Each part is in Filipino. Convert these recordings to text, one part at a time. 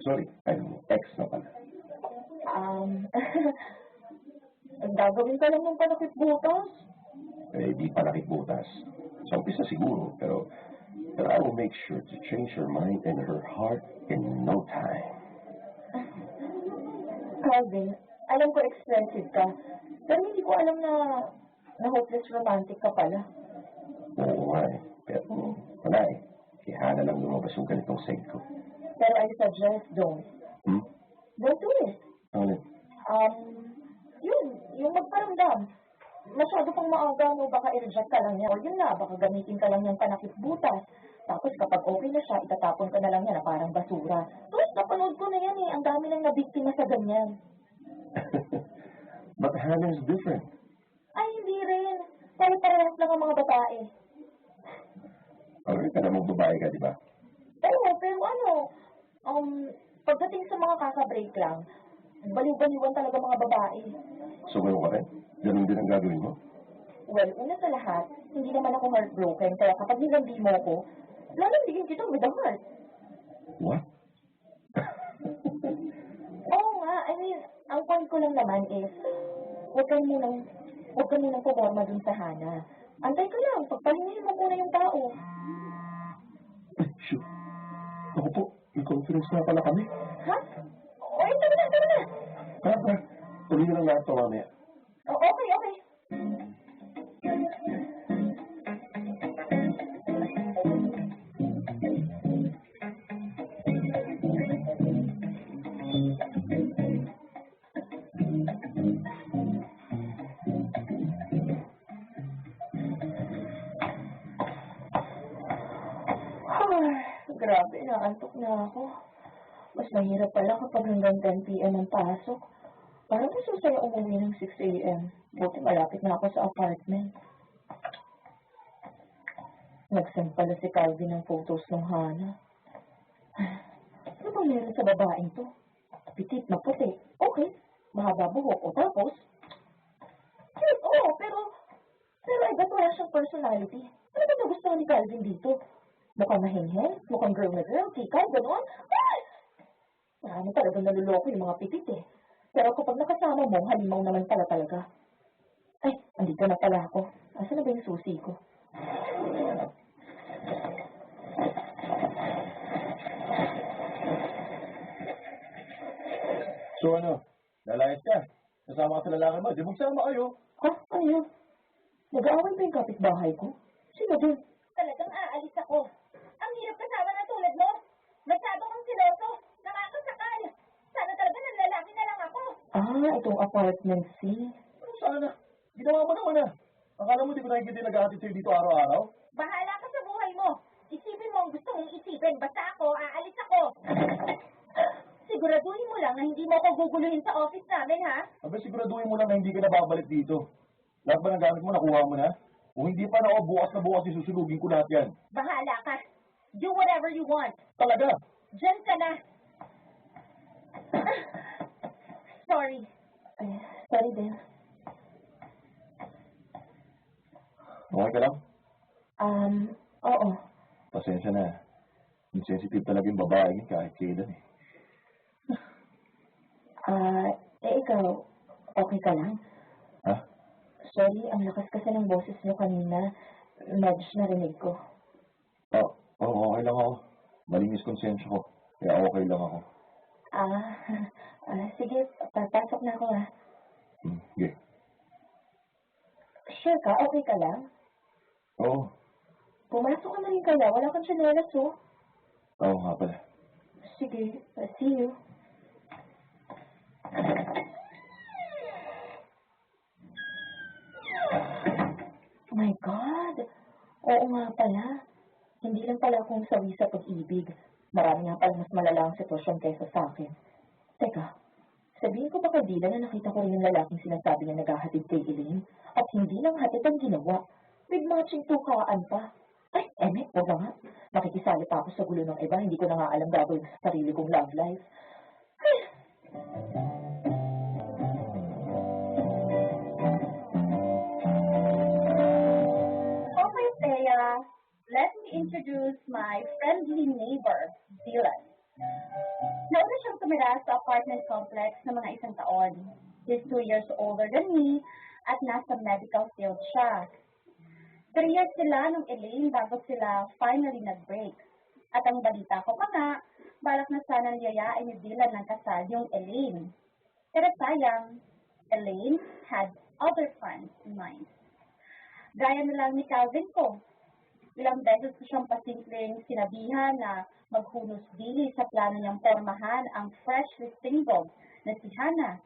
Sorry, I'm ex na pala. Gagawin ka lang ng panakit butas. Di palakit butas. Sa umpisa siguro, pero I will make sure to change her mind and her heart in no time. Calvin, alam ko expensive ka, pero hindi ko alam na hopeless romantic ka pala. Oo nga eh. Pero wala eh. Kaya lang lumabas yung ganitong side ko. Pero I suggest don't. Don't do it. Ano? Yung magparamdam. Masyado pang maaga mo, baka i-reject ka lang niya. Or yun na, baka gamitin ka lang niyang panakit butas. Tapos kapag okay na siya, itatapon ka na lang niya na parang basura. Tapos napanood ko na yan eh. Ang dami lang nabiktima sa ganyan. But Hannah is different. Ay, hindi rin. Pare-parehas lang ang mga babae. Alright ka namang babae ka, di ba? Pero ano, pagdating sa mga kakabreak lang, baliw-baliwan talaga mga babae. So, gano'n ka rin? Ganun din ang gagawin mo? Well, una sa lahat, hindi naman ako heartbroken, kaya kapag nilandi mo ako, lalandigin kita with a heart. What? Oo nga, I mean, ang point ko lang naman is, huwag ka munang puporma dun sa Hana. Antay ka lang, pagpahingahin mo muna yung tao. Shoot. Ako po, may conference na pala kami. Ha? Oy, tara na. Tara. Tuloy na lang lahat ito mamaya. Okay. Grabe, naantok na ako. Mas mahirap pala kapag hanggang 10 p.m. ang pasok. Parang gusto sa'yo umuwi ng 6 a.m. Buti malapit na ako sa apartment. Nag-send pala si Calvin ng photos ng Hana. Ano bang meron sa babaeng to? Pitit na puti. Okay. Mahaba buhok. O tapos? Cute, oo. Pero I got wala siyang personality. Ano ba nagustuhan ni Calvin dito? Mukhang mahinhin, mukhang girl na girl, kikay, gano'n. Ah! Marami talaga naluloko yung mga pitit eh. Pero kapag nakasama mo, halimaw naman pala talaga. Ay, andito na pala ako. Asan na ba yung susi ko? So ano, lalayas ka? Kasama ka sa lalaki mo, di magsama kayo. Ha? Ano yun? Nag-aaway ba yung kapitbahay ko? Sino dun? Talagang aalis ako. Ang hirap kasama na tulad mo. Masyado kang siloso. Nakakasakal. Sana talaga ng lalaki na lang ako. Itong apartment C. Ano sana? Ginawa mo naman na. Akala mo di ko nakikita yung nag-ahatid sa'yo dito araw-araw? Bahala ka sa buhay mo. Isipin mo ang gusto mong isipin. Basta ako, aalis ako. Siguraduhin mo lang na hindi mo ako guguluhin sa office namin, ha? Sabi siguraduhin mo lang na hindi ka na babalik dito. Lahat ba ng gamit mo, nakuha mo na? Kung hindi pa na ako, bukas na bukas isusulugin ko lahat yan. Bahala ka. Do whatever you want. Talaga? Diyan ka na. Sorry. Sorry din. Okay ka lang? Oo. Pasensya na. Insensitive talaga yung babae niya kahit kailan eh. Ikaw, okay ka lang? Ha? Sorry, ang lakas kasi ng boses niyo kanina. Medyo narinig ko. Okay lang ako. Malinis konsensya ko. Kaya okay lang ako. Sige, papasok na ako Okay. Sure ka? Okay ka lang? Oo. Pumasok ka na rin kaya. Wala kang tsinelas, oh. Oo nga pala. Sige, see you. Oh my God! Oo nga pala. Hindi lang pala akong sawi sa pag-ibig. Marami nga pala mas malala ang sitwasyon kaysa sa akin. Teka, sabihin ko ba kay Dila na nakita ko rin yung lalaking sinasabi niya naghahatid kay Elaine? At hindi lang hatid ang ginawa. With matching tukaan pa. Ay, huwag na nga. Makikisali pa ako sa gulo ng iba. Hindi ko na nga alam gagawin sa sarili kong love life. Ay! Okay, Thea. Let me introduce my friendly neighbor, Dylan. Nauna tumira sa apartment complex na mga 1 taon. He's 2 years older than me at nasa medical field siya. 3 years sila nung Elaine bago sila finally nag-break. At ang balita ko pa nga, balak na sana yayain ni Dylan ng kasal yung Elaine. Pero sayang, Elaine had other plans in mind. Gaya na lang ni Calvin ko. Ilang beses ko siyang pasimpleng sinabihan na maghunos dili sa plano niyang pormahan ang freshly single na si Hannah.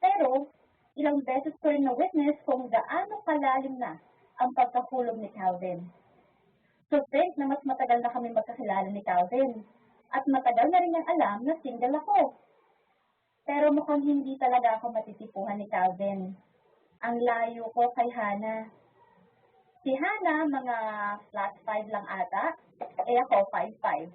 Pero, ilang beses ko rin na-witness kung gaano kalalim na ang pagkahulog ni Calvin. So think na mas matagal na kami magkakilala ni Calvin. At matagal na rin niyang alam na single ako. Pero mukhang hindi talaga ako matitipuhan ni Calvin. Ang layo ko kay Hannah. Si Hannah, mga flat 5 lang ata. Ako, 5'5".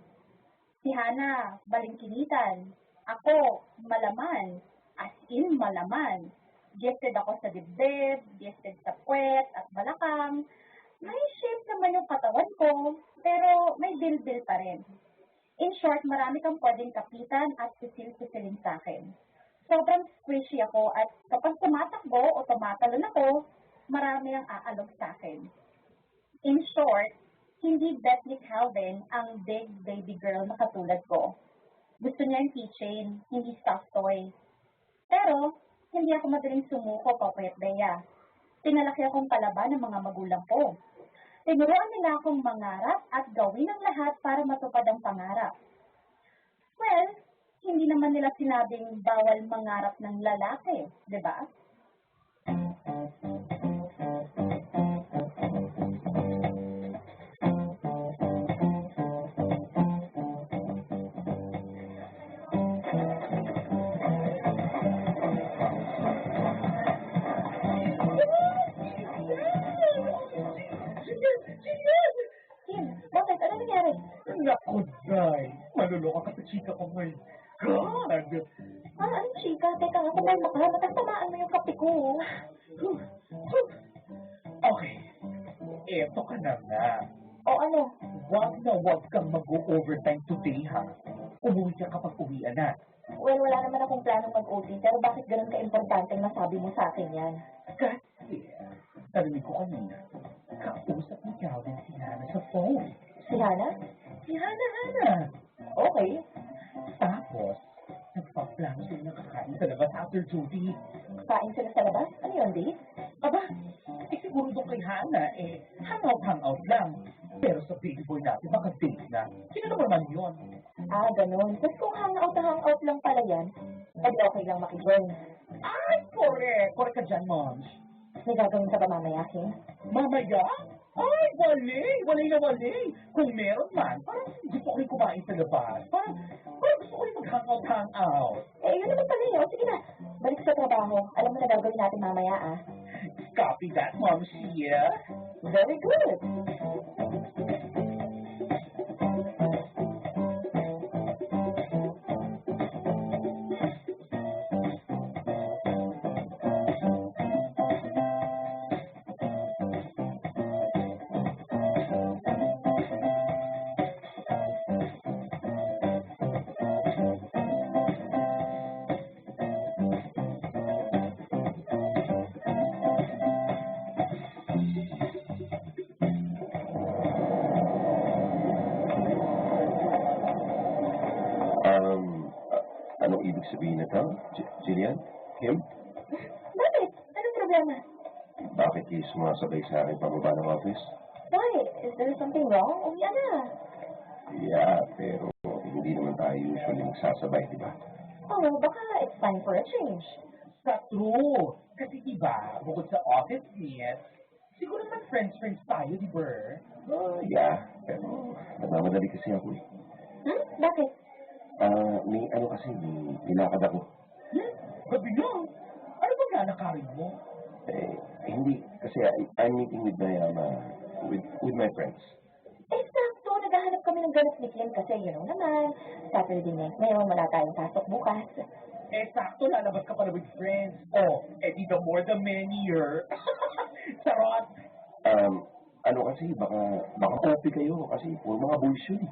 Si Hannah, balingkinitan. Ako, malaman. As in, malaman. Gifted ako sa dibdib, gifted sa puwet at balakang. May shape naman yung katawan ko, pero may bil-bil pa rin. In short, marami kang pwedeng kapitan at sisil-sisilin sa akin. Sobrang squishy ako at kapag tumatakbo o tumatalon ako, marami ang aalog sa akin. In short, hindi bet ni Calvin ang big baby girl na katulad ko. Gusto niya yung keychain, hindi stuffed toy. Pero, hindi ako madaling sumuko papayat daya. Pinalaki akong kalaban ng mga magulang ko. Tinuruan nila akong mangarap at gawin ang lahat para matupad ang pangarap. Well, hindi naman nila sinabing bawal mangarap ng lalaki, di ba? Bakit? Ano nangyari? Naku, Day. Maluloka ka sa chika ko ngayon. God! Ano, chika? Teka nga, kumalma ka. Matatamaan mo yung kape ko. Okay. Eto ka na nga. O ano? Wag kang mag-overtime today, ha? Umuwi ka kapag uwian na. Well, wala naman akong planong mag-OT, pero bakit ganun ka-importante masabi mo sa akin yan? Kasi, narinig ko kanina, kausap ni Calvin si Hannah sa phone. Si Hannah? Si Hannah! Okay. Tapos, nagpa-plano sila ng kakain sa labas after duty. Kain sila sa labas? Ano yun, Dave? Aba, siguro doon kay Hannah, hangout lang. Pero sa baby boy natin, baka date na. Sino naman yun? Ah, ganun. Tapos kung hangout lang pala yan, edi okay lang makijoin. Ay, correct! Correct ka dyan, Moms. May gagawin ka ba mamaya, Kim? Mamaya? Ay, wali na wali. Kung meron man, parang gusto ko rin kumain sa labas. Parang gusto ko rin mag-hangout. Yun naman pala yun. Sige na, balik sa trabaho. Alam mo na gagawin natin mamaya, ah. Copy that, Mom Sia. Very good. Anong ibig sabihin nito? Jillian? Kim? Bakit? Anong problema? Bakit kayo sumasabay sa akin pababa ng office? Why? Is there something wrong? Umiyan na. Yeah, pero hindi naman tayo usually nagsasabay, di ba? Oh, baka it's time for a change. Sa true. Kasi diba, bukod sa office meet, siguro naman friends tayo, di ba? Yeah, pero nagmamadali kasi ako eh. Bakit? May ano kasi, may nilakad ako. Gabi na. Ano bang lalakarin mo? Hindi, kasi I'm meeting with with my friends. Sakto, naghahanap kami ng ganap ni Kim kasi, naman, Saturday night ngayon, wala tayong pasok bukas. Sakto, lalabas ka pala with friends. Di the more the merrier. Sarot. Ano kasi, baka copy kayo kasi puro mga bullshit eh.